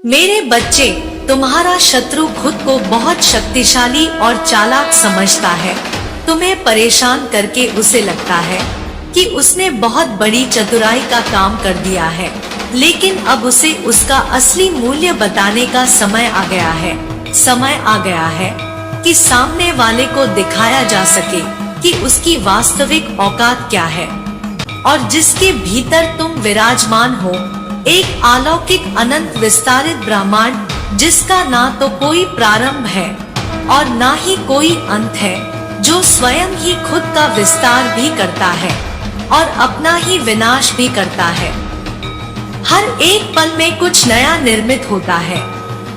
मेरे बच्चे, तुम्हारा शत्रु खुद को बहुत शक्तिशाली और चालाक समझता है। तुम्हें परेशान करके उसे लगता है कि उसने बहुत बड़ी चतुराई का काम कर दिया है, लेकिन अब उसे उसका असली मूल्य बताने का समय आ गया है। समय आ गया है कि सामने वाले को दिखाया जा सके कि उसकी वास्तविक औकात क्या है, और जिसके भीतर तुम विराजमान हो, एक अलौकिक अनंत विस्तारित ब्रह्मांड जिसका ना तो कोई प्रारंभ है और ना ही कोई अंत है, जो स्वयं ही खुद का विस्तार भी करता है और अपना ही विनाश भी करता है। हर एक पल में कुछ नया निर्मित होता है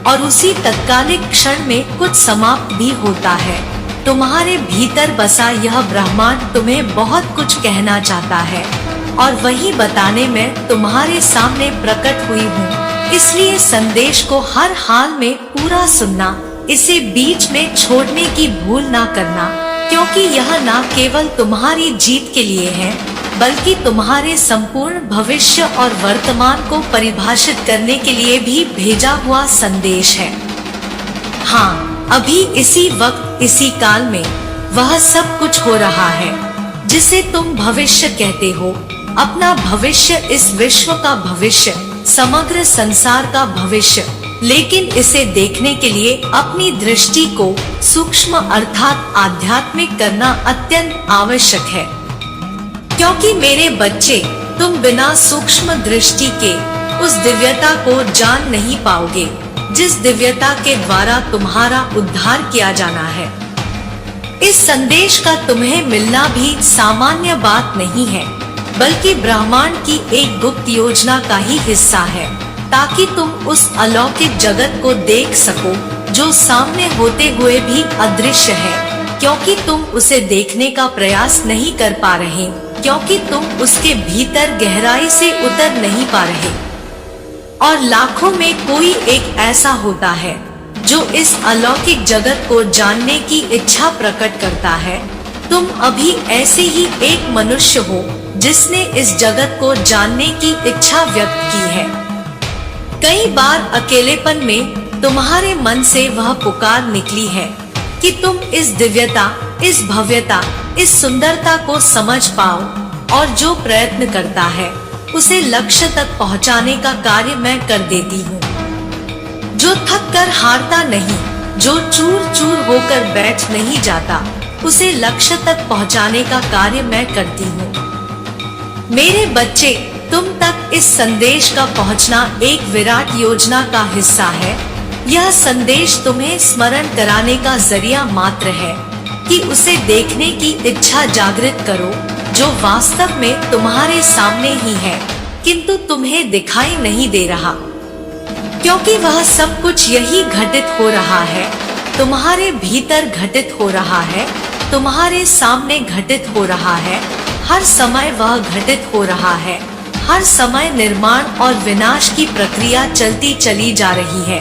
और उसी तत्कालिक क्षण में कुछ समाप्त भी होता है। तुम्हारे भीतर बसा यह ब्रह्मांड तुम्हें बहुत कुछ कहना चाहता है और वही बताने में तुम्हारे सामने प्रकट हुई हूँ। इसलिए संदेश को हर हाल में पूरा सुनना, इसे बीच में छोड़ने की भूल ना करना, क्योंकि यह ना केवल तुम्हारी जीत के लिए है, बल्कि तुम्हारे संपूर्ण भविष्य और वर्तमान को परिभाषित करने के लिए भी भेजा हुआ संदेश है। हाँ, अभी इसी वक्त, इसी काल में वह सब कुछ हो रहा है जिसे तुम भविष्य कहते हो। अपना भविष्य, इस विश्व का भविष्य, समग्र संसार का भविष्य। लेकिन इसे देखने के लिए अपनी दृष्टि को सूक्ष्म अर्थात आध्यात्मिक करना अत्यंत आवश्यक है, क्योंकि मेरे बच्चे, तुम बिना सूक्ष्म दृष्टि के उस दिव्यता को जान नहीं पाओगे जिस दिव्यता के द्वारा तुम्हारा उद्धार किया जाना है। इस संदेश का तुम्हें मिलना भी सामान्य बात नहीं है, बल्कि ब्रह्मांड की एक गुप्त योजना का ही हिस्सा है, ताकि तुम उस अलौकिक जगत को देख सको जो सामने होते हुए भी अदृश्य है, क्योंकि तुम उसे देखने का प्रयास नहीं कर पा रहे, क्योंकि तुम उसके भीतर गहराई से उतर नहीं पा रहे। और लाखों में कोई एक ऐसा होता है जो इस अलौकिक जगत को जानने की इच्छा प्रकट करता है। तुम अभी ऐसे ही एक मनुष्य हो जिसने इस जगत को जानने की इच्छा व्यक्त की है। कई बार अकेलेपन में तुम्हारे मन से वह पुकार निकली है कि तुम इस दिव्यता, इस भव्यता, इस सुंदरता को समझ पाओ, और जो प्रयत्न करता है उसे लक्ष्य तक पहुंचाने का कार्य मैं कर देती हूँ। जो थक कर हारता नहीं, जो चूर चूर होकर बैठ नहीं जाता, उसे लक्ष्य तक पहुंचाने का कार्य मैं करती हूँ। मेरे बच्चे, तुम तक इस संदेश का पहुंचना एक विराट योजना का हिस्सा है। यह संदेश तुम्हें स्मरण कराने का जरिया मात्र है कि उसे देखने की इच्छा जागृत करो, जो वास्तव में तुम्हारे सामने ही है, किंतु तुम्हें दिखाई नहीं दे रहा, क्योंकि वह सब कुछ यही घटित हो रहा है, तुम्हारे भीतर घटित हो रहा है, तुम्हारे सामने घटित हो रहा है। हर समय वह घटित हो रहा है। हर समय निर्माण और विनाश की प्रक्रिया चलती चली जा रही है।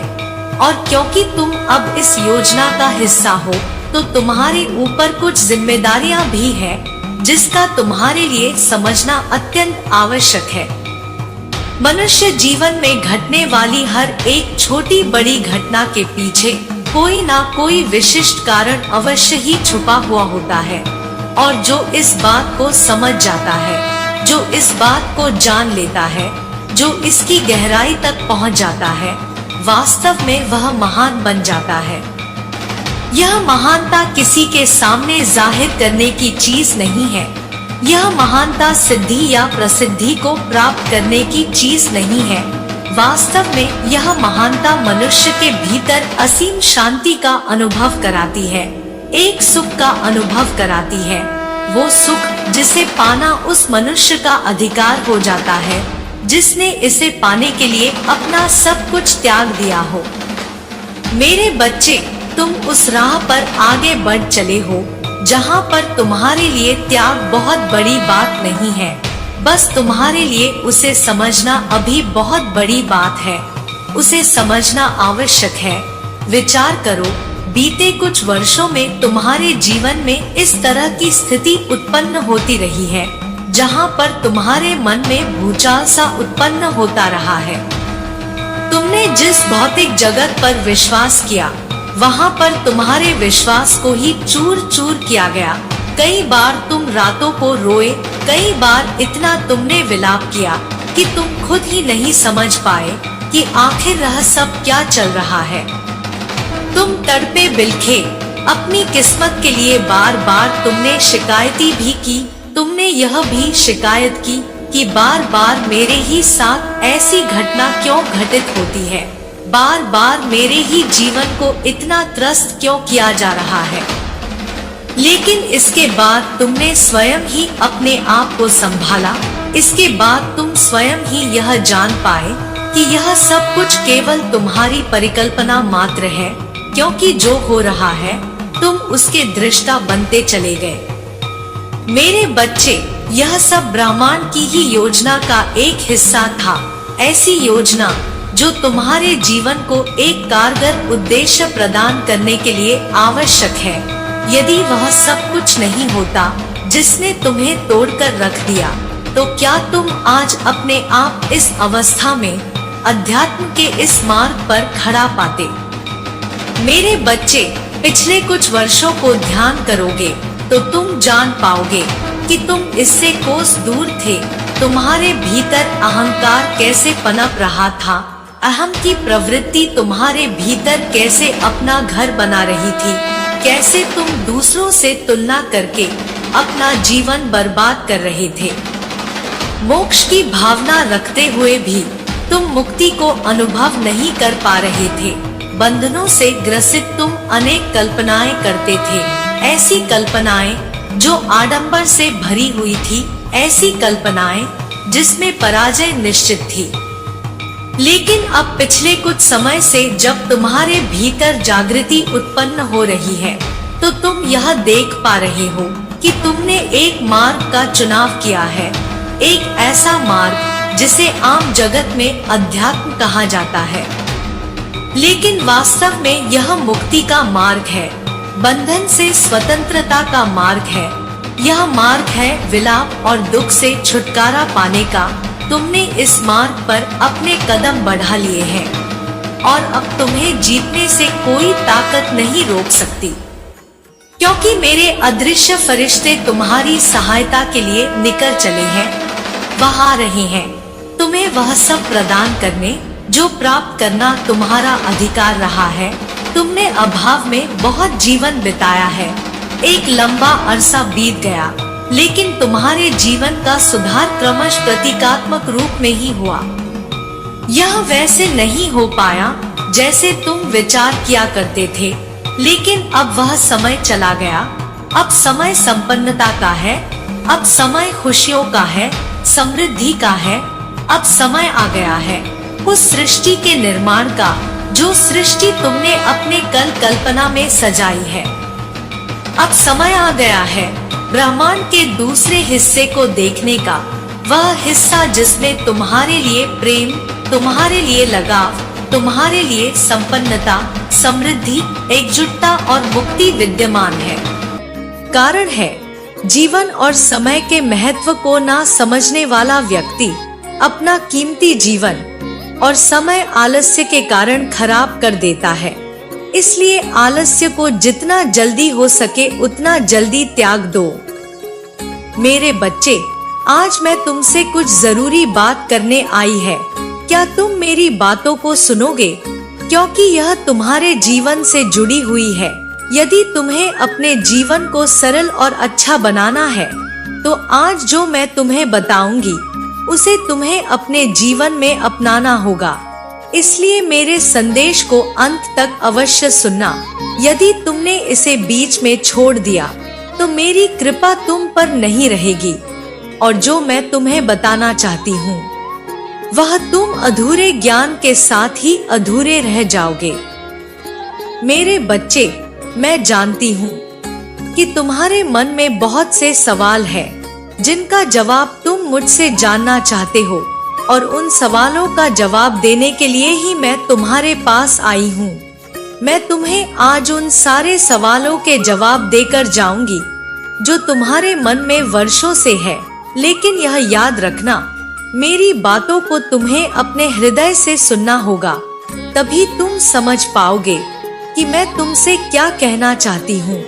और क्योंकि तुम अब इस योजना का हिस्सा हो, तो तुम्हारे ऊपर कुछ जिम्मेदारियां भी हैं, जिसका तुम्हारे लिए समझना अत्यंत आवश्यक है। मनुष्य जीवन में घटने वाली हर एक छोटी बड़ी घटना के पीछे कोई ना कोई विशिष्ट कारण अवश्य ही छुपा हुआ होता है, और जो इस बात को समझ जाता है, जो इस बात को जान लेता है, जो इसकी गहराई तक पहुंच जाता है, वास्तव में वह महान बन जाता है। यह महानता किसी के सामने जाहिर करने की चीज नहीं है। यह महानता सिद्धि या प्रसिद्धि को प्राप्त करने की चीज नहीं है। वास्तव में यह महानता मनुष्य के भीतर असीम शांति का अनुभव कराती है, एक सुख का अनुभव कराती है। वो सुख जिसे पाना उस मनुष्य का अधिकार हो जाता है, जिसने इसे पाने के लिए अपना सब कुछ त्याग दिया हो। मेरे बच्चे, तुम उस राह पर आगे बढ़ चले हो जहाँ पर तुम्हारे लिए त्याग बहुत बड़ी बात नहीं है, बस तुम्हारे लिए उसे समझना अभी बहुत बड़ी बात है। उसे समझना आवश्यक है। विचार करो, बीते कुछ वर्षों में तुम्हारे जीवन में इस तरह की स्थिति उत्पन्न होती रही है, जहाँ पर तुम्हारे मन में भूचाल सा उत्पन्न होता रहा है। तुमने जिस भौतिक जगत पर विश्वास किया, वहाँ पर तुम्हारे विश्वास को ही चूर चूर किया गया। कई बार तुम रातों को रोए, कई बार इतना तुमने विलाप किया कि तुम खुद ही नहीं समझ पाए कि आखिर यह सब क्या चल रहा है। तुम तड़पे बिलखे अपनी किस्मत के लिए। बार बार तुमने शिकायती भी की, तुमने यह भी शिकायत की कि बार बार मेरे ही साथ ऐसी घटना क्यों घटित होती है, बार बार मेरे ही जीवन को इतना त्रस्त क्यों किया जा रहा है। लेकिन इसके बाद तुमने स्वयं ही अपने आप को संभाला। इसके बाद तुम स्वयं ही यह जान पाए कि यह सब कुछ केवल तुम्हारी परिकल्पना मात्र है, क्योंकि जो हो रहा है तुम उसके दृष्टा बनते चले गए। मेरे बच्चे, यह सब ब्रह्मांड की ही योजना का एक हिस्सा था। ऐसी योजना जो तुम्हारे जीवन को एक कारगर उद्देश्य प्रदान करने के लिए आवश्यक है। यदि वह सब कुछ नहीं होता जिसने तुम्हें तोड़कर रख दिया, तो क्या तुम आज अपने आप इस अवस्था में अध्यात्म के इस मार्ग पर खड़ा पाते? मेरे बच्चे, पिछले कुछ वर्षों को ध्यान करोगे तो तुम जान पाओगे कि तुम इससे कोस दूर थे। तुम्हारे भीतर अहंकार कैसे पनप रहा था, अहम की प्रवृत्ति तुम्हारे भीतर कैसे अपना घर बना रही थी, कैसे तुम दूसरों से तुलना करके अपना जीवन बर्बाद कर रहे थे। मोक्ष की भावना रखते हुए भी तुम मुक्ति को अनुभव नहीं कर पा रहे थे। बंधनों से ग्रसित तुम अनेक कल्पनाएं करते थे, ऐसी कल्पनाएं जो आडंबर से भरी हुई थी, ऐसी कल्पनाएं जिसमें पराजय निश्चित थी। लेकिन अब पिछले कुछ समय से जब तुम्हारे भीतर जागृति उत्पन्न हो रही है, तो तुम यह देख पा रहे हो कि तुमने एक मार्ग का चुनाव किया है, एक ऐसा मार्ग जिसे आम जगत में अध्यात्म कहा जाता है, लेकिन वास्तव में यह मुक्ति का मार्ग है, बंधन से स्वतंत्रता का मार्ग है। यह मार्ग है विलाप और दुख से छुटकारा पाने का। तुमने इस मार्ग पर अपने कदम बढ़ा लिए हैं और अब तुम्हें जीतने से कोई ताकत नहीं रोक सकती, क्योंकि मेरे अदृश्य फरिश्ते तुम्हारी सहायता के लिए निकल चले हैं। वह आ रहे हैं तुम्हें वह सब प्रदान करने जो प्राप्त करना तुम्हारा अधिकार रहा है। तुमने अभाव में बहुत जीवन बिताया है, एक लंबा अरसा बीत गया, लेकिन तुम्हारे जीवन का सुधार क्रमश प्रतीकात्मक रूप में ही हुआ। यह वैसे नहीं हो पाया जैसे तुम विचार किया करते थे, लेकिन अब वह समय चला गया। अब समय संपन्नता का है, अब समय खुशियों का है, समृद्धि का है। अब समय आ गया है उस सृष्टि के निर्माण का जो सृष्टि तुमने अपने कल्पना में सजाई है। अब समय आ गया है ब्रह्मांड के दूसरे हिस्से को देखने का, वह हिस्सा जिसमें तुम्हारे लिए प्रेम, तुम्हारे लिए लगाव, तुम्हारे लिए संपन्नता, समृद्धि, एकजुटता और मुक्ति विद्यमान है। कारण है, जीवन और समय के महत्व को ना समझने वाला व्यक्ति अपना कीमती जीवन और समय आलस्य के कारण खराब कर देता है। इसलिए आलस्य को जितना जल्दी हो सके उतना जल्दी त्याग दो। मेरे बच्चे, आज मैं तुमसे कुछ जरूरी बात करने आई है। क्या तुम मेरी बातों को सुनोगे? क्योंकि यह तुम्हारे जीवन से जुड़ी हुई है। यदि तुम्हें अपने जीवन को सरल और अच्छा बनाना है, तो आज जो मैं तुम्हें बताऊंगी उसे तुम्हें अपने जीवन में अपनाना होगा। इसलिए मेरे संदेश को अंत तक अवश्य सुनना। यदि तुमने इसे बीच में छोड़ दिया तो मेरी कृपा तुम पर नहीं रहेगी, और जो मैं तुम्हें बताना चाहती हूँ वह तुम अधूरे ज्ञान के साथ ही अधूरे रह जाओगे। मेरे बच्चे, मैं जानती हूँ कि तुम्हारे मन में बहुत से सवाल हैं जिनका जवाब तुम मुझसे जानना चाहते हो, और उन सवालों का जवाब देने के लिए ही मैं तुम्हारे पास आई हूँ। मैं तुम्हें आज उन सारे सवालों के जवाब देकर जाऊंगी जो तुम्हारे मन में वर्षों से है। लेकिन यह याद रखना, मेरी बातों को तुम्हें अपने हृदय से सुनना होगा। तभी तुम समझ पाओगे कि मैं तुमसे क्या कहना चाहती हूँ।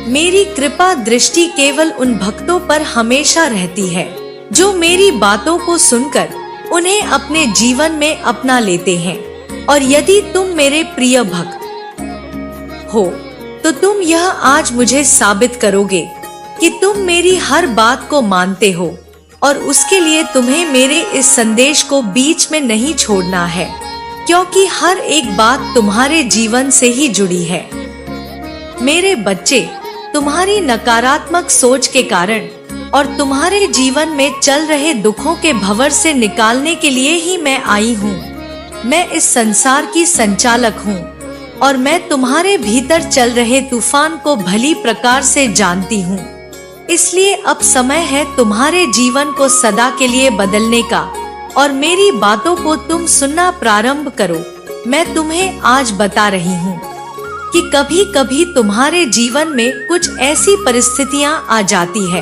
मेरी कृपा दृष्टि केवल उन भक्तों पर हमेशा रहती है जो मेरी बातों को सुनकर उन्हें अपने जीवन में अपना लेते हैं। और यदि तुम मेरे प्रिय भक्त हो तो तुम यह आज मुझे साबित करोगे कि तुम मेरी हर बात को मानते हो, और उसके लिए तुम्हें मेरे इस संदेश को बीच में नहीं छोड़ना है, क्योंकि हर एक बात तुम्हारे जीवन से ही जुड़ी है। मेरे बच्चे, तुम्हारी नकारात्मक सोच के कारण और तुम्हारे जीवन में चल रहे दुखों के भंवर से निकालने के लिए ही मैं आई हूँ। मैं इस संसार की संचालक हूँ और मैं तुम्हारे भीतर चल रहे तूफान को भली प्रकार से जानती हूँ। इसलिए अब समय है तुम्हारे जीवन को सदा के लिए बदलने का, और मेरी बातों को तुम सुनना प्रारंभ करो। मैं तुम्हें आज बता रही हूँ कि कभी कभी तुम्हारे जीवन में कुछ ऐसी परिस्थितियां आ जाती है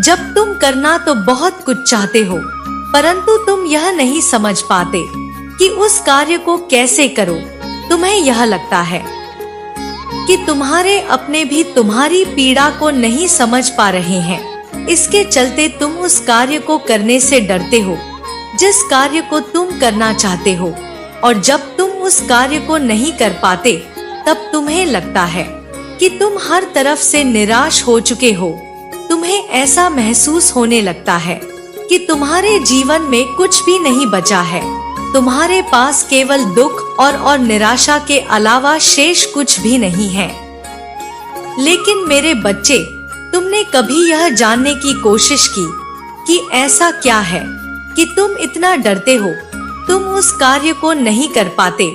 जब तुम करना तो बहुत कुछ चाहते हो, परंतु तुम यह नहीं समझ पाते कि उस कार्य को कैसे करो। तुम्हें यह लगता है कि तुम्हारे अपने भी तुम्हारी पीड़ा को नहीं समझ पा रहे हैं। इसके चलते तुम उस कार्य को करने से डरते हो जिस कार्य को तुम करना चाहते हो, और जब तुम उस कार्य को नहीं कर पाते तब तुम्हें लगता है कि तुम हर तरफ से निराश हो चुके हो। तुम्हें ऐसा महसूस होने लगता है कि तुम्हारे जीवन में कुछ भी नहीं बचा है। तुम्हारे पास केवल दुख और निराशा के अलावा शेष कुछ भी नहीं है। लेकिन मेरे बच्चे, तुमने कभी यह जानने की कोशिश की कि ऐसा क्या है कि तुम इतना डरते हो? तुम उस कार्य को नहीं कर पाते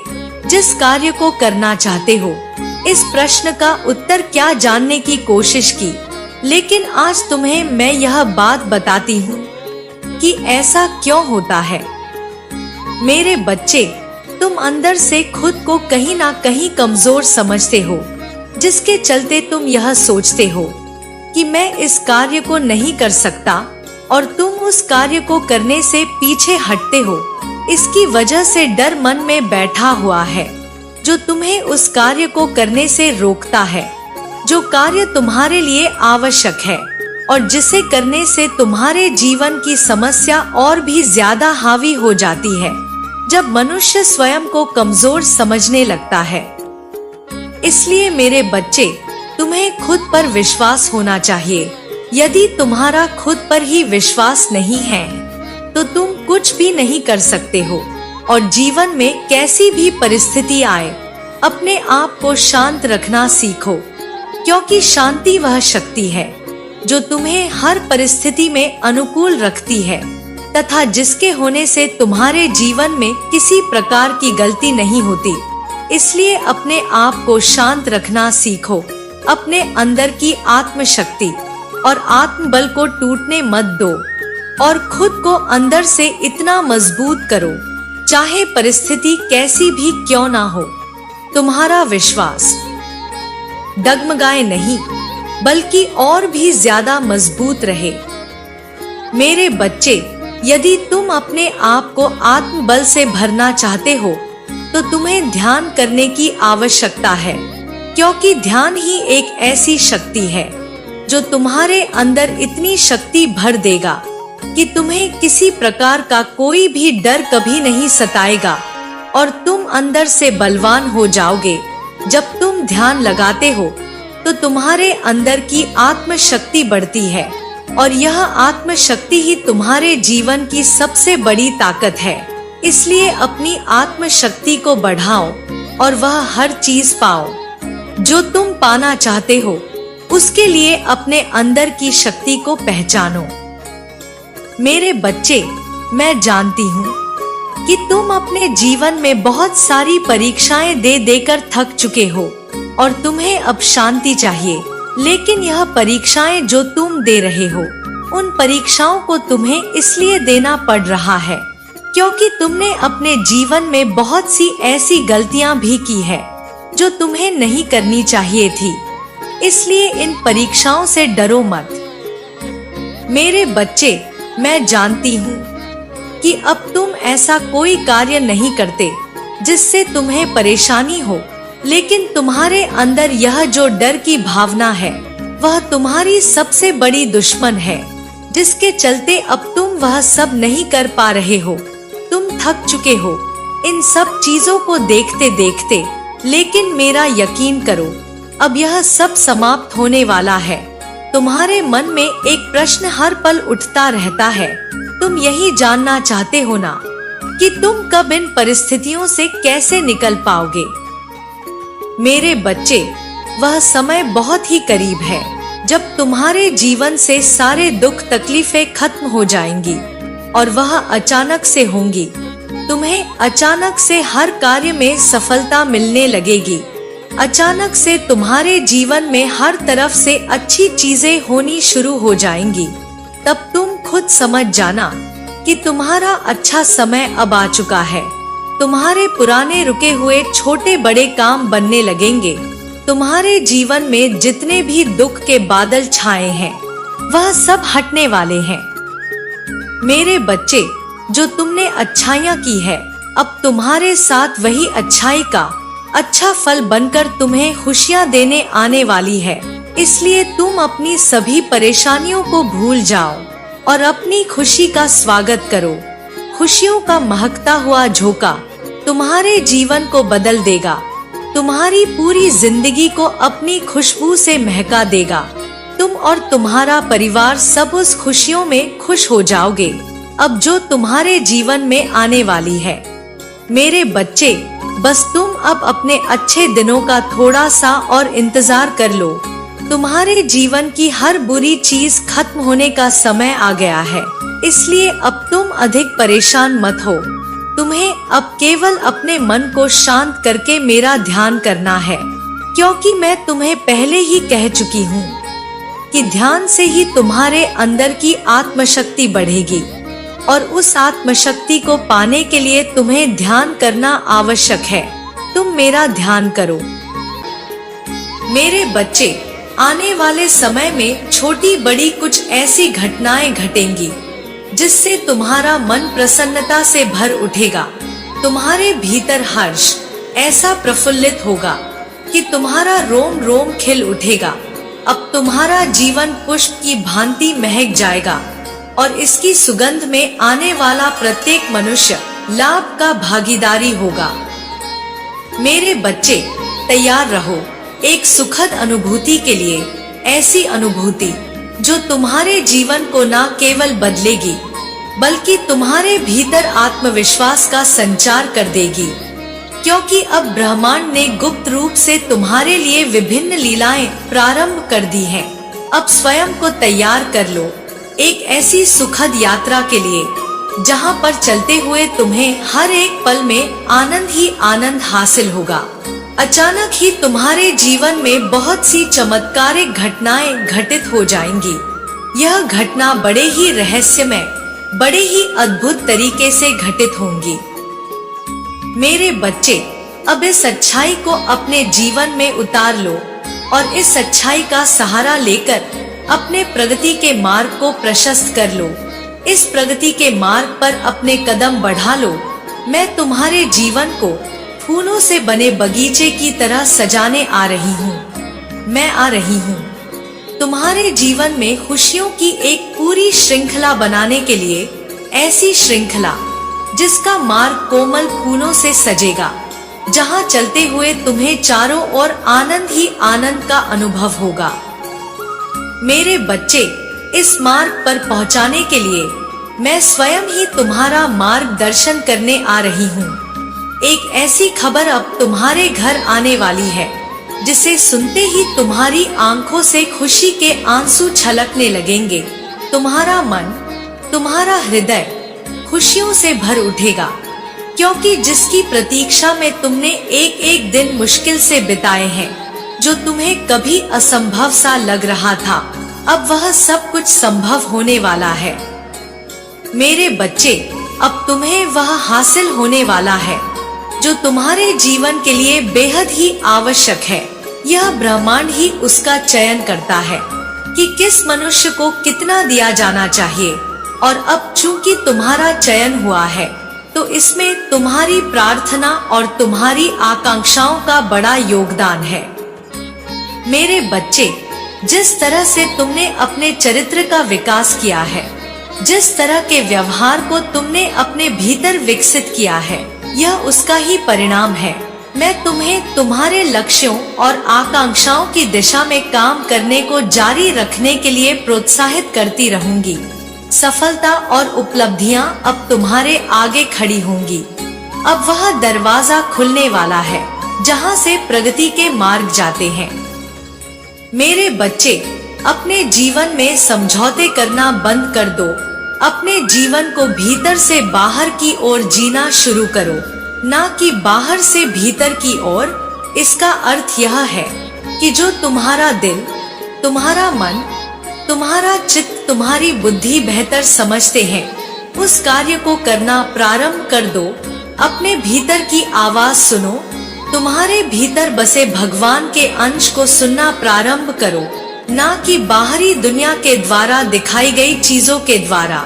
जिस कार्य को करना चाहते हो। इस प्रश्न का उत्तर क्या जानने की कोशिश की, लेकिन आज तुम्हें मैं यह बात बताती हूँ कि ऐसा क्यों होता है। मेरे बच्चे, तुम अंदर से खुद को कहीं ना कहीं कमजोर समझते हो, जिसके चलते तुम यह सोचते हो कि मैं इस कार्य को नहीं कर सकता, और तुम उस कार्य को करने से पीछे हटते हो। इसकी वजह से डर मन में बैठा हुआ है जो तुम्हें उस कार्य को करने से रोकता है, जो कार्य तुम्हारे लिए आवश्यक है और जिसे करने से तुम्हारे जीवन की समस्या और भी ज्यादा हावी हो जाती है जब मनुष्य स्वयं को कमजोर समझने लगता है। इसलिए मेरे बच्चे, तुम्हें खुद पर विश्वास होना चाहिए। यदि तुम्हारा खुद पर ही विश्वास नहीं है तो तुम कुछ भी नहीं कर सकते हो, और जीवन में कैसी भी परिस्थिति आए अपने आप को शांत रखना सीखो, क्योंकि शांति वह शक्ति है जो तुम्हें हर परिस्थिति में अनुकूल रखती है तथा जिसके होने से तुम्हारे जीवन में किसी प्रकार की गलती नहीं होती। इसलिए अपने आप को शांत रखना सीखो। अपने अंदर की आत्मशक्ति और आत्मबल को टूटने मत दो और खुद को अंदर से इतना मजबूत करो, चाहे परिस्थिति कैसी भी क्यों ना हो। तुम्हारा विश्वास डगमगाए नहीं, बल्कि और भी ज्यादा मजबूत रहे। मेरे बच्चे, यदि तुम अपने आप को आत्मबल से भरना चाहते हो तो तुम्हें ध्यान करने की आवश्यकता है, क्योंकि ध्यान ही एक ऐसी शक्ति है जो तुम्हारे अंदर इतनी शक्ति भर देगा कि तुम्हें किसी प्रकार का कोई भी डर कभी नहीं सताएगा और तुम अंदर से बलवान हो जाओगे। जब तुम ध्यान लगाते हो तो तुम्हारे अंदर की आत्मशक्ति बढ़ती है, और यह आत्मशक्ति ही तुम्हारे जीवन की सबसे बड़ी ताकत है। इसलिए अपनी आत्मशक्ति को बढ़ाओ और वह हर चीज पाओ जो तुम पाना चाहते हो। उसके लिए अपने अंदर की शक्ति को पहचानो। मेरे बच्चे, मैं जानती हूँ कि तुम अपने जीवन में बहुत सारी परीक्षाएं दे देकर थक चुके हो और तुम्हें अब शांति चाहिए। लेकिन यह परीक्षाएं जो तुम दे रहे हो, उन परीक्षाओं को तुम्हें इसलिए देना पड़ रहा है क्योंकि तुमने अपने जीवन में बहुत सी ऐसी गलतियां भी की है जो तुम्हें नहीं करनी चाहिए थी। इसलिए इन परीक्षाओं से डरो मत। मेरे बच्चे, मैं जानती हूँ कि अब तुम ऐसा कोई कार्य नहीं करते जिससे तुम्हें परेशानी हो, लेकिन तुम्हारे अंदर यह जो डर की भावना है वह तुम्हारी सबसे बड़ी दुश्मन है, जिसके चलते अब तुम वह सब नहीं कर पा रहे हो। तुम थक चुके हो इन सब चीजों को देखते देखते, लेकिन मेरा यकीन करो, अब यह सब समाप्त होने वाला है। तुम्हारे मन में एक प्रश्न हर पल उठता रहता है, तुम यही जानना चाहते हो ना कि तुम कब इन परिस्थितियों से कैसे निकल पाओगे। मेरे बच्चे, वह समय बहुत ही करीब है जब तुम्हारे जीवन से सारे दुख तकलीफें खत्म हो जाएंगी, और वह अचानक से होंगी। तुम्हें अचानक से हर कार्य में सफलता मिलने लगेगी। अचानक से तुम्हारे जीवन में हर तरफ से अच्छी चीजें होनी शुरू हो जाएंगी। तब तुम खुद समझ जाना कि तुम्हारा अच्छा समय अब आ चुका है। तुम्हारे पुराने रुके हुए छोटे बड़े काम बनने लगेंगे। तुम्हारे जीवन में जितने भी दुख के बादल छाए हैं वह सब हटने वाले हैं। मेरे बच्चे, जो तुमने अच्छाइयाँ की है, अब तुम्हारे साथ वही अच्छाई का अच्छा फल बनकर तुम्हें खुशियाँ देने आने वाली है। इसलिए तुम अपनी सभी परेशानियों को भूल जाओ और अपनी खुशी का स्वागत करो। खुशियों का महकता हुआ झोंका तुम्हारे जीवन को बदल देगा। तुम्हारी पूरी जिंदगी को अपनी खुशबू से महका देगा। तुम और तुम्हारा परिवार सब उस खुशियों में खुश हो जाओगे अब जो तुम्हारे जीवन में आने वाली है। मेरे बच्चे, बस तुम अब अपने अच्छे दिनों का थोड़ा सा और इंतजार कर लो। तुम्हारे जीवन की हर बुरी चीज खत्म होने का समय आ गया है, इसलिए अब तुम अधिक परेशान मत हो। तुम्हें अब केवल अपने मन को शांत करके मेरा ध्यान करना है, क्योंकि मैं तुम्हें पहले ही कह चुकी हूँ कि ध्यान से ही तुम्हारे अंदर की आत्मशक्ति बढ़ेगी, और उस आत्मशक्ति को पाने के लिए तुम्हें ध्यान करना आवश्यक है। तुम मेरा ध्यान करो। मेरे बच्चे, आने वाले समय में छोटी बड़ी कुछ ऐसी घटनाएं घटेंगी जिससे तुम्हारा मन प्रसन्नता से भर उठेगा। तुम्हारे भीतर हर्ष ऐसा प्रफुल्लित होगा कि तुम्हारा रोम रोम खिल उठेगा। अब तुम्हारा जीवन पुष्प की भांति महक जाएगा, और इसकी सुगंध में आने वाला प्रत्येक मनुष्य लाभ का भागीदारी होगा। मेरे बच्चे, तैयार रहो एक सुखद अनुभूति के लिए, ऐसी अनुभूति जो तुम्हारे जीवन को न केवल बदलेगी बल्कि तुम्हारे भीतर आत्मविश्वास का संचार कर देगी, क्योंकि अब ब्रह्मांड ने गुप्त रूप से तुम्हारे लिए विभिन्न लीलाएं प्रारंभ कर दी हैं। अब स्वयं को तैयार कर लो एक ऐसी सुखद यात्रा के लिए जहां पर चलते हुए तुम्हें हर एक पल में आनंद ही आनंद हासिल होगा। अचानक ही तुम्हारे जीवन में बहुत सी चमत्कारिक घटनाएं घटित हो जाएंगी। यह घटना बड़े ही रहस्यमय, बड़े ही अद्भुत तरीके से घटित होंगी। मेरे बच्चे, अब इस अच्छाई को अपने जीवन में उतार लो और इस अच्छाई का सहारा लेकर अपने प्रगति के मार्ग को प्रशस्त कर लो। इस प्रगति के मार्ग पर अपने कदम बढ़ा लो। मैं तुम्हारे जीवन को फूलों से बने बगीचे की तरह सजाने आ रही हूँ। मैं आ रही हूँ तुम्हारे जीवन में खुशियों की एक पूरी श्रृंखला बनाने के लिए, ऐसी श्रृंखला जिसका मार्ग कोमल फूलों से सजेगा, जहाँ चलते हुए तुम्हें चारों ओर आनंद ही आनंद का अनुभव होगा। मेरे बच्चे, इस मार्ग पर पहुँचाने के लिए मैं स्वयं ही तुम्हारा मार्गदर्शन करने आ रही हूँ। एक ऐसी खबर अब तुम्हारे घर आने वाली है जिसे सुनते ही तुम्हारी आंखों से खुशी के आंसू छलकने लगेंगे। तुम्हारा मन, तुम्हारा हृदय खुशियों से भर उठेगा, क्योंकि जिसकी प्रतीक्षा में तुमने एक एक दिन मुश्किल से बिताए हैं, जो तुम्हें कभी असंभव सा लग रहा था, अब वह सब कुछ संभव होने वाला है। मेरे बच्चे, अब तुम्हें वह हासिल होने वाला है जो तुम्हारे जीवन के लिए बेहद ही आवश्यक है। यह ब्रह्मांड ही उसका चयन करता है कि किस मनुष्य को कितना दिया जाना चाहिए, और अब चूंकि तुम्हारा चयन हुआ है तो इसमें तुम्हारी प्रार्थना और तुम्हारी आकांक्षाओं का बड़ा योगदान है। मेरे बच्चे, जिस तरह से तुमने अपने चरित्र का विकास किया है, जिस तरह के व्यवहार को तुमने अपने भीतर विकसित किया है, यह उसका ही परिणाम है। मैं तुम्हें तुम्हारे लक्ष्यों और आकांक्षाओं की दिशा में काम करने को जारी रखने के लिए प्रोत्साहित करती रहूंगी। सफलता और उपलब्धियां अब तुम्हारे आगे खड़ी होंगी। अब वह दरवाजा खुलने वाला है जहां से प्रगति के मार्ग जाते हैं। मेरे बच्चे, अपने जीवन में समझौते करना बंद कर दो। अपने जीवन को भीतर से बाहर की ओर जीना शुरू करो, ना कि बाहर से भीतर की ओर। इसका अर्थ यह है कि जो तुम्हारा दिल, तुम्हारा मन, तुम्हारा चित्त, तुम्हारी बुद्धि बेहतर समझते हैं, उस कार्य को करना प्रारंभ कर दो। अपने भीतर की आवाज सुनो। तुम्हारे भीतर बसे भगवान के अंश को सुनना प्रारंभ करो, ना कि बाहरी दुनिया के द्वारा दिखाई गई चीजों के द्वारा।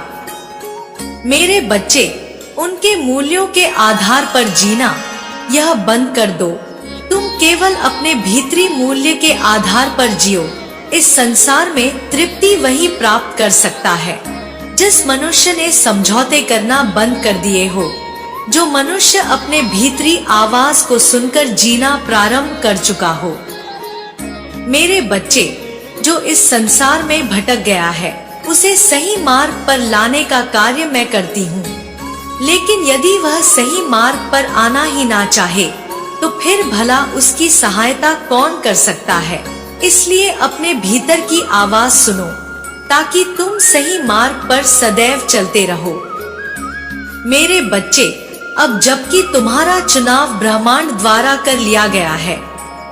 मेरे बच्चे, उनके मूल्यों के आधार पर जीना यह बंद कर दो। तुम केवल अपने भीतरी मूल्य के आधार पर जियो। इस संसार में तृप्ति वही प्राप्त कर सकता है जिस मनुष्य ने समझौते करना बंद कर दिए हो, जो मनुष्य अपने भीतरी आवाज को सुनकर जीना प्रारंभ कर चुका हो। मेरे बच्चे, जो इस संसार में भटक गया है, उसे सही मार्ग पर लाने का कार्य मैं करती हूँ। लेकिन यदि वह सही मार्ग पर आना ही ना चाहे, तो फिर भला उसकी सहायता कौन कर सकता है। इसलिए अपने भीतर की आवाज सुनो, ताकि तुम सही मार्ग पर सदैव चलते रहो। मेरे बच्चे, अब जबकि तुम्हारा चुनाव ब्रह्मांड द्वारा कर लिया गया है,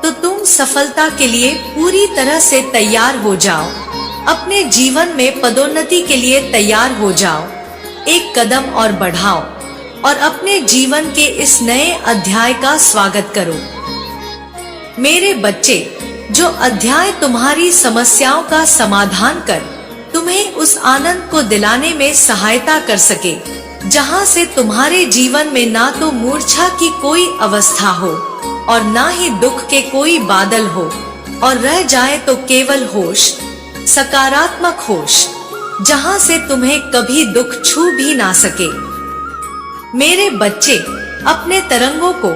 तो तुम सफलता के लिए पूरी तरह से तैयार हो जाओ। अपने जीवन में पदोन्नति के लिए तैयार हो जाओ। एक कदम और बढ़ाओ और अपने जीवन के इस नए अध्याय का स्वागत करो। मेरे बच्चे, जो अध्याय तुम्हारी समस्याओं का समाधान कर तुम्हें उस आनंद को दिलाने में सहायता कर सके, जहां से तुम्हारे जीवन में ना तो मूर्छा की कोई अवस्था हो और ना ही दुख के कोई बादल हो, और रह जाए तो केवल होश, सकारात्मक होश, जहां से तुम्हें कभी दुख छू भी ना सके। मेरे बच्चे, अपने तरंगों को,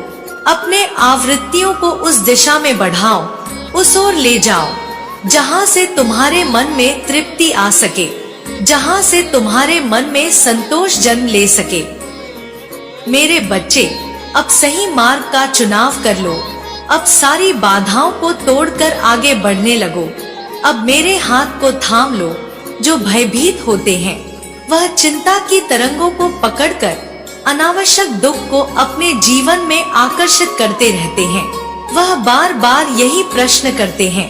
अपने आवृत्तियों को उस दिशा में बढ़ाओ, उस ओर ले जाओ जहां से तुम्हारे मन में तृप्ति आ सके, जहां से तुम्हारे मन में संतोष जन्म ले सके। मेरे बच्चे, अब सही मार्ग का चुनाव कर लो। अब सारी बाधाओं को तोड़कर आगे बढ़ने लगो। अब मेरे हाथ को थाम लो। जो भयभीत होते हैं, वह चिंता की तरंगों को पकड़कर अनावश्यक दुख को अपने जीवन में आकर्षित करते रहते हैं। वह बार बार यही प्रश्न करते हैं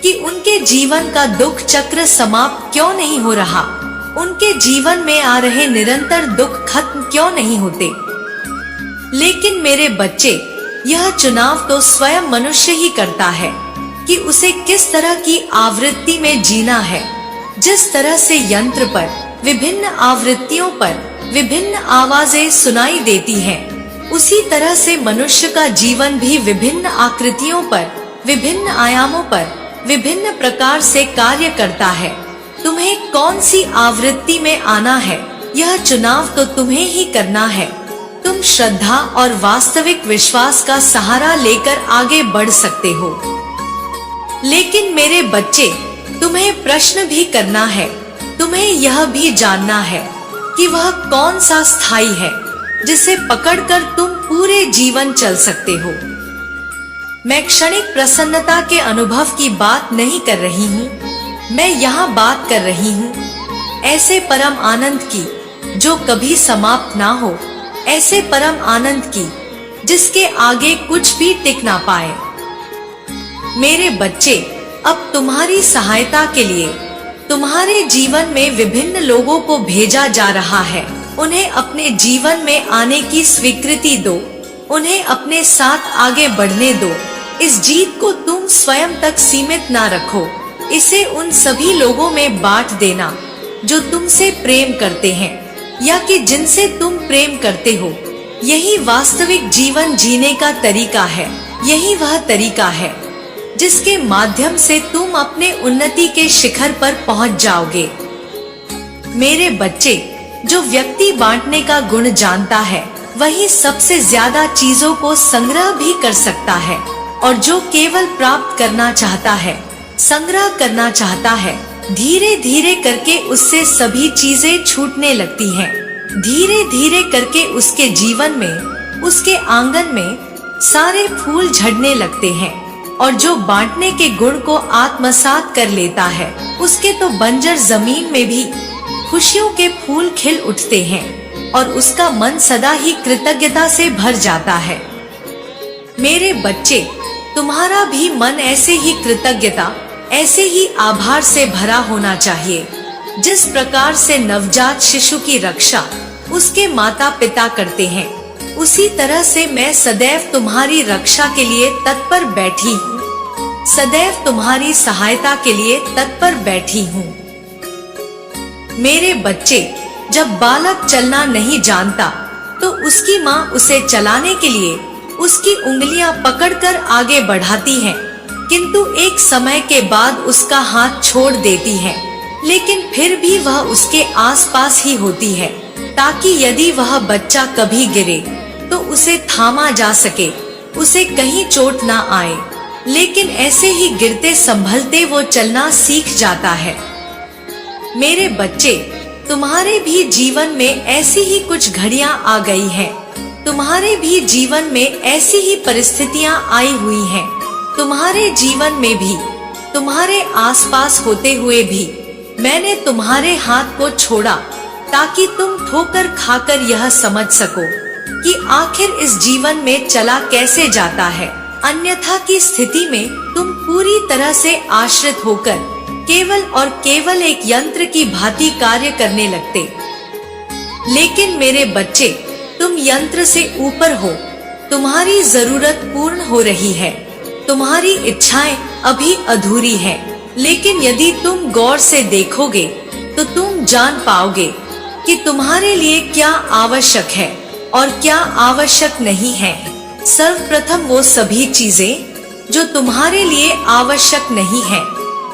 कि उनके जीवन का दुख चक्र समाप्त क्यों नहीं हो रहा, उनके जीवन में आ रहे निरंतर दुख खत्म क्यों नहीं होते। लेकिन मेरे बच्चे, यह चुनाव तो स्वयं मनुष्य ही करता है कि उसे किस तरह की आवृत्ति में जीना है। जिस तरह से यंत्र पर विभिन्न आवृत्तियों पर विभिन्न आवाजें सुनाई देती हैं, उसी तरह से मनुष्य का जीवन भी विभिन्न आकृतियों पर, विभिन्न आयामों पर, विभिन्न प्रकार से कार्य करता है। तुम्हें कौन सी आवृत्ति में आना है, यह चुनाव तो तुम्हें ही करना है। तुम श्रद्धा और वास्तविक विश्वास का सहारा लेकर आगे बढ़ सकते हो। लेकिन मेरे बच्चे, तुम्हें प्रश्न भी करना है। तुम्हें यह भी जानना है कि वह कौन सा स्थायी है जिसे पकड़कर तुम पूरे जीवन चल सकते हो। मैं क्षणिक प्रसन्नता के अनुभव की बात नहीं कर रही हूँ। मैं यहाँ बात कर रही हूँ ऐसे परम आनंद की जो कभी समाप्त ना हो, ऐसे परम आनंद की जिसके आगे कुछ भी टिक ना पाए। मेरे बच्चे, अब तुम्हारी सहायता के लिए तुम्हारे जीवन में विभिन्न लोगों को भेजा जा रहा है। उन्हें अपने जीवन में आने की स्वीकृति दो, उन्हें अपने साथ आगे बढ़ने दो। इस जीत को तुम स्वयं तक सीमित ना रखो, इसे उन सभी लोगों में बांट देना जो तुमसे प्रेम करते हैं। या कि जिनसे तुम प्रेम करते हो। यही वास्तविक जीवन जीने का तरीका है। यही वह तरीका है जिसके माध्यम से तुम अपने उन्नति के शिखर पर पहुंच जाओगे। मेरे बच्चे, जो व्यक्ति बांटने का गुण जानता है वही सबसे ज्यादा चीजों को संग्रह भी कर सकता है, और जो केवल प्राप्त करना चाहता है, संग्रह करना चाहता है, धीरे धीरे करके उससे सभी चीजें छूटने लगती हैं। धीरे धीरे करके उसके जीवन में, उसके आंगन में सारे फूल झड़ने लगते हैं, और जो बांटने के गुण को आत्मसात कर लेता है उसके तो बंजर जमीन में भी खुशियों के फूल खिल उठते हैं, और उसका मन सदा ही कृतज्ञता से भर जाता है। मेरे बच्चे, तुम्हारा भी मन ऐसे ही कृतज्ञता, ऐसे ही आभार से भरा होना चाहिए। जिस प्रकार से नवजात शिशु की रक्षा उसके माता पिता करते हैं, उसी तरह से मैं सदैव तुम्हारी रक्षा के लिए तत्पर बैठी हूँ, सदैव तुम्हारी सहायता के लिए तत्पर बैठी हूँ। मेरे बच्चे, जब बालक चलना नहीं जानता तो उसकी माँ उसे चलाने के लिए उसकी उंगलियां पकड़कर आगे बढ़ाती है, किंतु एक समय के बाद उसका हाथ छोड़ देती है, लेकिन फिर भी वह उसके आसपास ही होती है, ताकि यदि वह बच्चा कभी गिरे तो उसे थामा जा सके, उसे कहीं चोट ना आए। लेकिन ऐसे ही गिरते संभलते वो चलना सीख जाता है। मेरे बच्चे, तुम्हारे भी जीवन में ऐसी ही कुछ घड़ियां आ गई हैं। तुम्हारे भी जीवन में ऐसी ही परिस्थितियां आई हुई हैं। तुम्हारे जीवन में भी, तुम्हारे आसपास होते हुए भी मैंने तुम्हारे हाथ को छोड़ा, ताकि तुम ठोकर खाकर यह समझ सको कि आखिर इस जीवन में चला कैसे जाता है। अन्यथा की स्थिति में तुम पूरी तरह से आश्रित होकर केवल और केवल एक यंत्र की भांति कार्य करने लगते। लेकिन मेरे बच्चे, तुम यंत्र से ऊपर हो। तुम्हारी जरूरत पूर्ण हो रही है। तुम्हारी इच्छाएं अभी अधूरी हैं, लेकिन यदि तुम गौर से देखोगे तो तुम जान पाओगे कि तुम्हारे लिए क्या आवश्यक है और क्या आवश्यक नहीं है। सर्वप्रथम वो सभी चीजें जो तुम्हारे लिए आवश्यक नहीं है,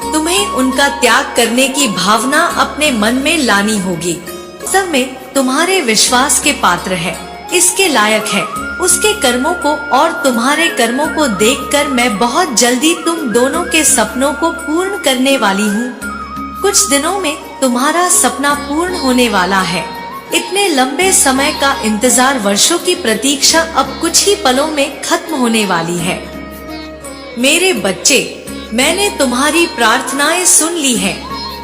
तुम्हें उनका त्याग करने की भावना अपने मन में लानी होगी। सब में तुम्हारे विश्वास के पात्र है, इसके लायक है। उसके कर्मों को और तुम्हारे कर्मों को देखकर मैं बहुत जल्दी तुम दोनों के सपनों को पूर्ण करने वाली हूँ। कुछ दिनों में तुम्हारा सपना पूर्ण होने वाला है। इतने लंबे समय का इंतजार, वर्षों की प्रतीक्षा अब कुछ ही पलों में खत्म होने वाली है। मेरे बच्चे, मैंने तुम्हारी प्रार्थनाएं सुन ली हैं।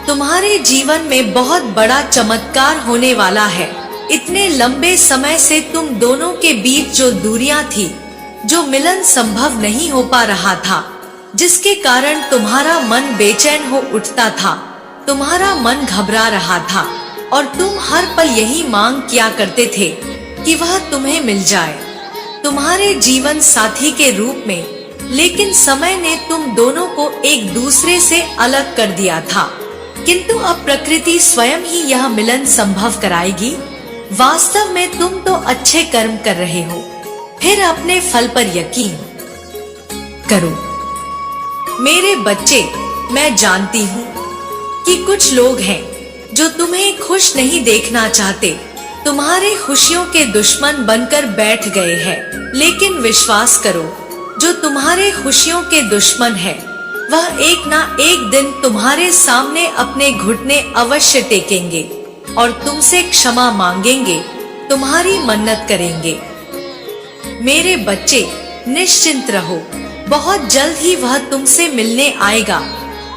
तुम्हारे जीवन में बहुत बड़ा चमत्कार होने वाला है। इतने लंबे समय से तुम दोनों के बीच जो दूरियां थी, जो मिलन संभव नहीं हो पा रहा था, जिसके कारण तुम्हारा मन बेचैन हो उठता था, तुम्हारा मन घबरा रहा था और तुम हर पल यही मांग किया करते थे कि वह तुम्हें मिल जाए, तुम्हारे जीवन साथी के रूप में। लेकिन समय ने तुम दोनों को एक दूसरे से अलग कर दिया था, किंतु अब प्रकृति स्वयं ही यह मिलन संभव कराएगी। वास्तव में तुम तो अच्छे कर्म कर रहे हो, फिर अपने फल पर यकीन करो। मेरे बच्चे, मैं जानती हूँ कि कुछ लोग हैं जो तुम्हें खुश नहीं देखना चाहते, तुम्हारे खुशियों के दुश्मन बनकर बैठ गए हैं। लेकिन विश्वास करो, जो तुम्हारे खुशियों के दुश्मन है, वह एक ना एक दिन तुम्हारे सामने अपने घुटने अवश्य टेकेंगे और तुमसे क्षमा मांगेंगे, तुम्हारी मन्नत करेंगे। मेरे बच्चे, निश्चिंत रहो, बहुत जल्द ही वह तुमसे मिलने आएगा।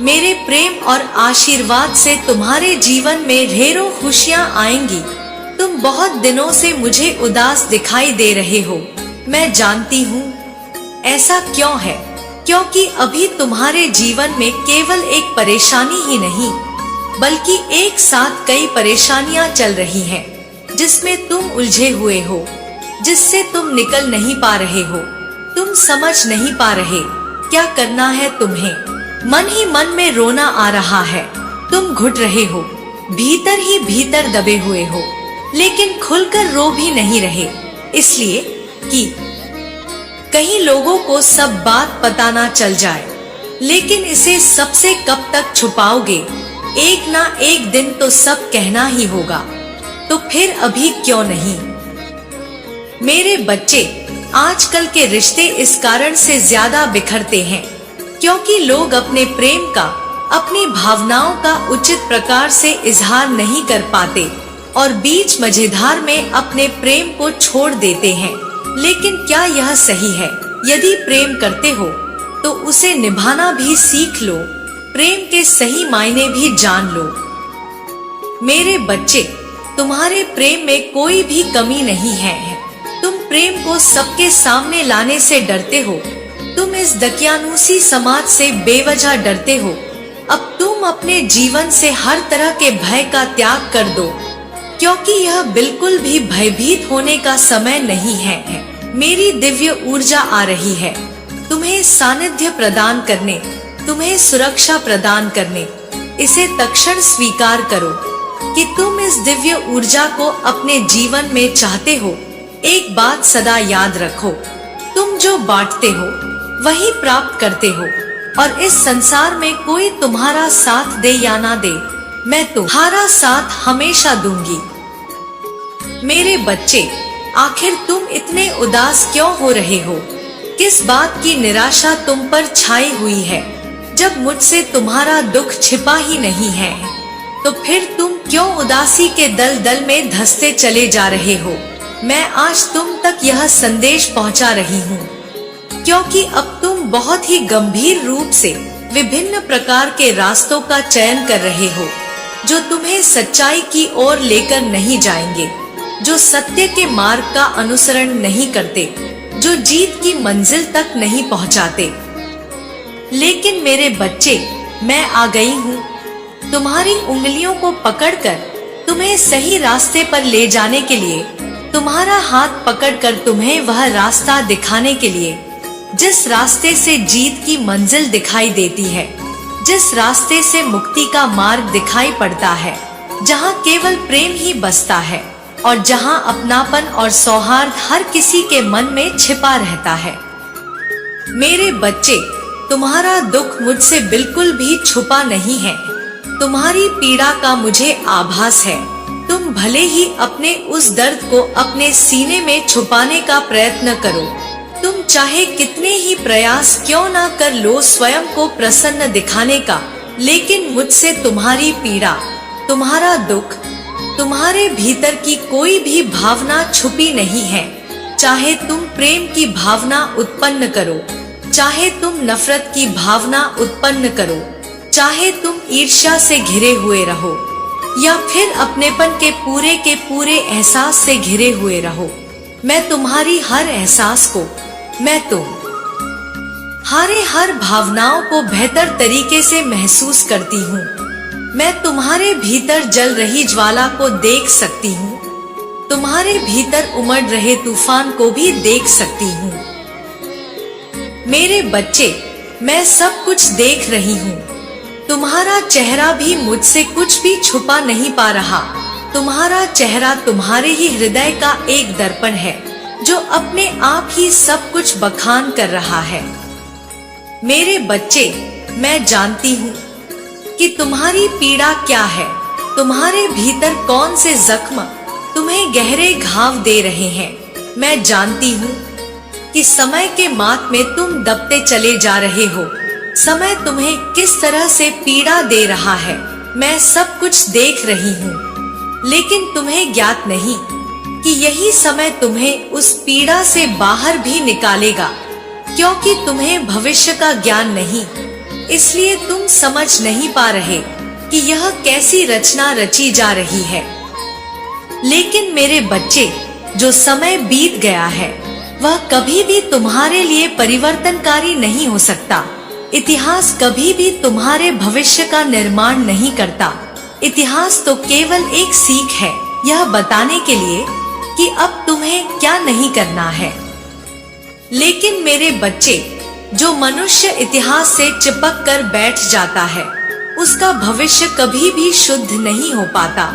मेरे प्रेम और आशीर्वाद से तुम्हारे जीवन में ढेरों खुशियां आएंगी। तुम बहुत दिनों से मुझे उदास दिखाई दे रहे हो, मैं जानती हूँ। ऐसा क्यों है? क्योंकि अभी तुम्हारे जीवन में केवल एक परेशानी ही नहीं, बल्कि एक साथ कई परेशानियां चल रही हैं, जिसमें तुम उलझे हुए हो, जिससे तुम निकल नहीं पा रहे हो। तुम समझ नहीं पा रहे क्या करना है तुम्हें। मन ही मन में रोना आ रहा है, तुम घुट रहे हो, भीतर ही भीतर दबे हुए हो। लेकिन खुलकर रो भी नहीं रहे, इसलिए कि कहीं लोगों को सब बात पता ना चल जाए। लेकिन इसे सबसे कब तक छुपाओगे? एक ना एक दिन तो सब कहना ही होगा, तो फिर अभी क्यों नहीं? मेरे बच्चे, आजकल के रिश्ते इस कारण से ज्यादा बिखरते हैं क्योंकि लोग अपने प्रेम का, अपनी भावनाओं का उचित प्रकार से इजहार नहीं कर पाते और बीच मझधार में अपने प्रेम को छोड़ देते हैं। लेकिन क्या यह सही है? यदि प्रेम करते हो तो उसे निभाना भी सीख लो, प्रेम के सही मायने भी जान लो। मेरे बच्चे, तुम्हारे प्रेम में कोई भी कमी नहीं है। तुम प्रेम को सबके सामने लाने से डरते हो। तुम इस दकियानूसी समाज से बेवजह डरते हो। अब तुम अपने जीवन से हर तरह के भय का त्याग कर दो, क्योंकि यह बिल्कुल भी भयभीत होने का समय नहीं है। मेरी दिव्य ऊर्जा आ रही है तुम्हें सानिध्य प्रदान करने, तुम्हें सुरक्षा प्रदान करने। इसे तत्क्षण स्वीकार करो कि तुम इस दिव्य ऊर्जा को अपने जीवन में चाहते हो। एक बात सदा याद रखो, तुम जो बांटते हो वही प्राप्त करते हो, और इस संसार में कोई तुम्हारा साथ दे या ना दे, मैं तुम्हारा साथ हमेशा दूंगी। मेरे बच्चे, आखिर तुम इतने उदास क्यों हो रहे हो? किस बात की निराशा तुम पर छाई हुई है? जब मुझसे तुम्हारा दुख छिपा ही नहीं है, तो फिर तुम क्यों उदासी के दलदल में धंसते चले जा रहे हो? मैं आज तुम तक यह संदेश पहुंचा रही हूँ, क्योंकि अब तुम बहुत ही गंभीर रूप से विभिन्न प्रकार के रास्तों का चयन कर रहे हो, जो तुम्हें सच्चाई की ओर लेकर नहीं जाएंगे, जो सत्य के मार्ग का अनुसरण नहीं करते, जो जीत की मंजिल तक नहीं पहुंचाते। लेकिन मेरे बच्चे, मैं आ गई हूँ तुम्हारी उंगलियों को पकड़कर तुम्हें सही रास्ते पर ले जाने के लिए, तुम्हारा हाथ पकड़कर तुम्हें वह रास्ता दिखाने के लिए जिस रास्ते से जीत की मंजिल दिखाई देती है, जिस रास्ते से मुक्ति का मार्ग दिखाई पड़ता है, जहाँ केवल प्रेम ही बसता है और जहाँ अपनापन और सौहार्द हर किसी के मन में छिपा रहता है। मेरे बच्चे, तुम्हारा दुख मुझसे बिल्कुल भी छुपा नहीं है। तुम्हारी पीड़ा का मुझे आभास है। तुम भले ही अपने उस दर्द को अपने सीने में छुपाने का प्रयत्न करो, तुम चाहे कितने ही प्रयास क्यों ना कर लो स्वयं को प्रसन्न दिखाने का, लेकिन मुझसे तुम्हारी पीड़ा, तुम्हारा दुख, तुम्हारे भीतर की कोई भी भावना छुपी नहीं है। चाहे तुम प्रेम की भावना उत्पन्न करो, चाहे तुम नफरत की भावना उत्पन्न करो, चाहे तुम ईर्ष्या से घिरे हुए रहो या फिर अपनेपन के पूरे एहसास से घिरे हुए रहो, मैं तुम्हारी हर एहसास को, मैं तुम्हारे हर भावनाओं को बेहतर तरीके से महसूस करती हूँ। मैं तुम्हारे भीतर जल रही ज्वाला को देख सकती हूँ, तुम्हारे भीतर उमड़ रहे तूफान को भी देख सकती हूँ। मेरे बच्चे, मैं सब कुछ देख रही हूँ। तुम्हारा चेहरा भी मुझसे कुछ भी छुपा नहीं पा रहा। तुम्हारा चेहरा तुम्हारे ही हृदय का एक दर्पण है, जो अपने आप ही सब कुछ बखान कर रहा है। मेरे बच्चे, मैं जानती हूँ कि तुम्हारी पीड़ा क्या है, तुम्हारे भीतर कौन से जख्म तुम्हें गहरे घाव दे रहे हैं। मैं जानती हूँ कि समय के मात में तुम दबते चले जा रहे हो। समय तुम्हें किस तरह से पीड़ा दे रहा है, मैं सब कुछ देख रही हूँ, लेकिन तुम्हें ज्ञात नहीं कि यही समय तुम्हें उस पीड़ा से बाहर भी निकालेगा, क्योंकि तुम्हें भविष्य का ज्ञान नहीं, इसलिए तुम समझ नहीं पा रहे कि यह कैसी रचना रची जा रही है। लेकिन मेरे बच्चे, जो समय बीत गया है वह कभी भी तुम्हारे लिए परिवर्तनकारी नहीं हो सकता। इतिहास कभी भी तुम्हारे भविष्य का निर्माण नहीं करता। इतिहास तो केवल एक सीख है, यह बताने के लिए कि अब तुम्हें क्या नहीं करना है। लेकिन मेरे बच्चे, जो मनुष्य इतिहास से चिपक कर बैठ जाता है, उसका भविष्य कभी भी शुद्ध नहीं हो पाता।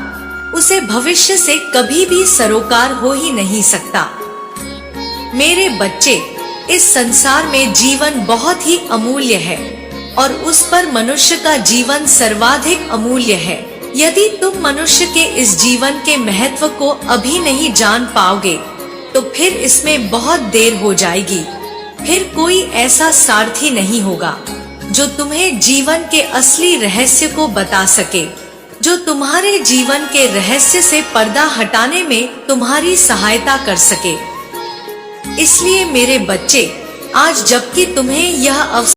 उसे भविष्य से कभी भी सरोकार हो ही नहीं सकता। मेरे बच्चे, इस संसार में जीवन बहुत ही अमूल्य है और उस पर मनुष्य का जीवन सर्वाधिक अमूल्य है। यदि तुम मनुष्य के इस जीवन के महत्व को अभी नहीं जान पाओगे तो फिर इसमें बहुत देर हो जाएगी। फिर कोई ऐसा सारथी नहीं होगा जो तुम्हें जीवन के असली रहस्य को बता सके, जो तुम्हारे जीवन के रहस्य से पर्दा हटाने में तुम्हारी सहायता कर सके। इसलिए मेरे बच्चे, आज जबकि तुम्हें यह अवसर